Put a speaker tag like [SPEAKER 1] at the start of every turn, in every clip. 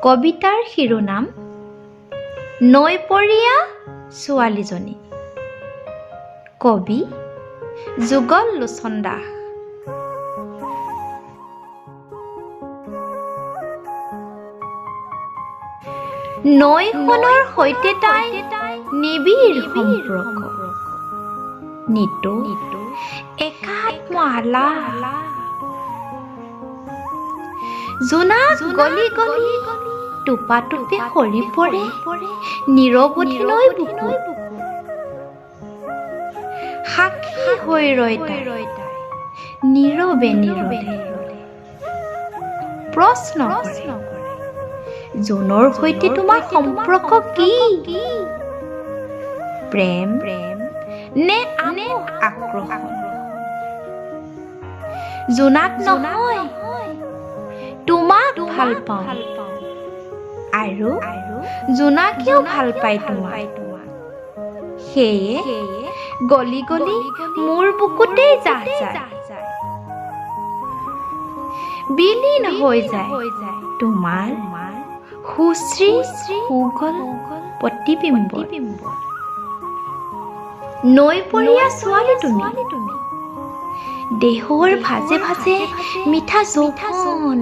[SPEAKER 1] কবিতাৰ শিৰোনাম নৈপৰীয়া ছোৱালীজনী। কবি যুগল লোচন দাস। নৈখনৰ সৈতে তাই নিবিড় সম্পৰ্ক, নিতৌ একাত্ম আলা। জোনাক গলি গলি টোপা টোপে সৰি পৰে নিৰৱধি নৈ বুকু। সাক্ষী হৈ ৰয় তাই নীৰৱে নীৰৱে প্ৰশ্ন কৰে, জোনৰ সৈতে তোমাৰ সম্পৰ্ক কি? প্ৰেম নে আক্ৰোশ? জোনাক নহয়, তোমাক ভাল পাওঁ আৰু জোনাকেও ভাল পায় তোমাক। সেয়ে গলি গলি মোৰ বুকুতেই যাহ যায়, বিলীন হৈ যায় তোমাৰ সুশ্ৰী সুগল প্ৰতিবিম্ব। নৈপৰীয়া ছোৱালী তুমি, দেহৰ ভাজে ভাজে মিঠা যৌৱন।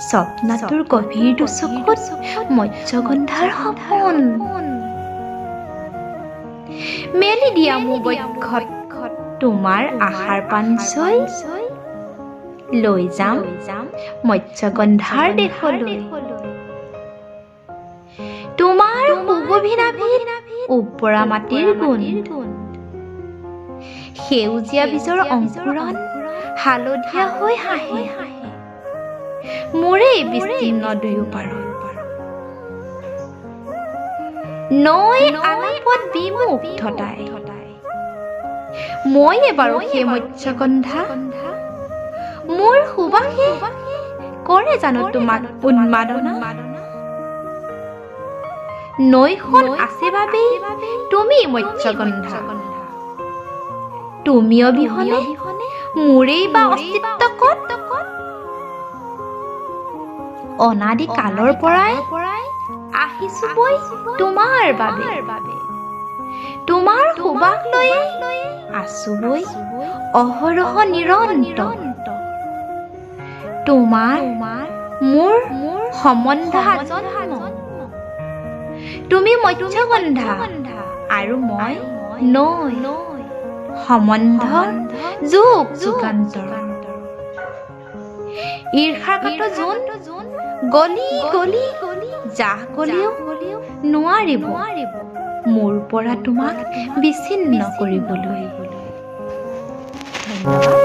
[SPEAKER 1] স্বপ্নাতুৰ গভীৰ দুচকুত মৎস্যগন্ধাৰ সপোন। মেলি দিয়া মোৰ বক্ষত তোমাৰ আশাৰ পাঞ্জয়, লৈ যাম মৎস্যগন্ধাৰ দেশলৈ। তোমাৰ সুগভীৰাভীত ওপৰা মাটিৰ গুণ, সেউজীয়া বীজৰ অংকুৰণ হালধীয়া হৈ হাঁহে মোৰেই বিস্তীৰ্ণ দুয়ো পাৰত। নৈ আলাপত বিমুগ্ধতাই, মই এবাৰো সেই মৎস্যগন্ধা। মোৰ সুবাসে কৰে জানো তোমাক উন্মাদনা? নৈখন আছে বাবেই তুমি মৎস্যগন্ধা। তুমি অবিহনে মোৰেই বা অস্তিত্ব ক'ত? অনাদি কালৰ পৰাই আহিছো বৈ তোমাৰ বাবে, তোমাৰ সুবাস লৈয়ে আছো বৈ অহৰহ নিৰন্তৰ। তোমাৰ মোৰ সম্বন্ধ আজন্ম, তুমি মৎস্যগন্ধা আৰু মই নৈ, সম্বন্ধ যুগ যুগান্তৰ। ঈৰ্ষাগত জোন গলি গলি যাহ গলিও নোৱাৰিব মোৰ পৰা তোমাক বিচ্ছিন্ন কৰিবলৈ। ধন্যবাদ।